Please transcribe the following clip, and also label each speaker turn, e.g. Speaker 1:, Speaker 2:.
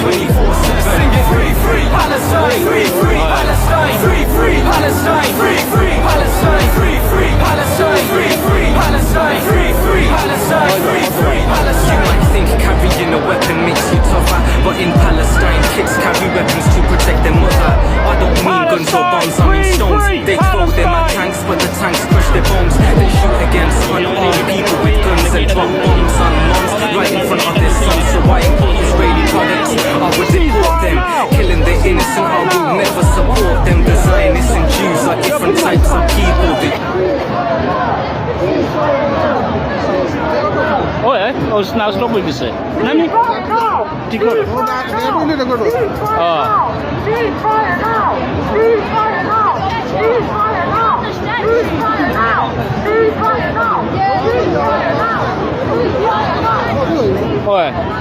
Speaker 1: 24/7. Sing it, free Palestine, free Palestine, free Palestine, free Palestine, free Palestine, free Palestine, free Palestine, free Palestine. You might think carrying a weapon makes you tougher, but in Palestine, kids carry weapons to protect their mother. I don't mean guns or bombs, I mean stones. They throw them at tanks, but the tanks crush their bones. They shoot against unarmed people with guns and drop bombs on moms right in front of their sons. So why import Israeli products? I would deport them. Killing the innocent, I will never support them. The Zionists and Jews are different types of people.
Speaker 2: Oh yeah, now stop with this. Nami? Oh yeah.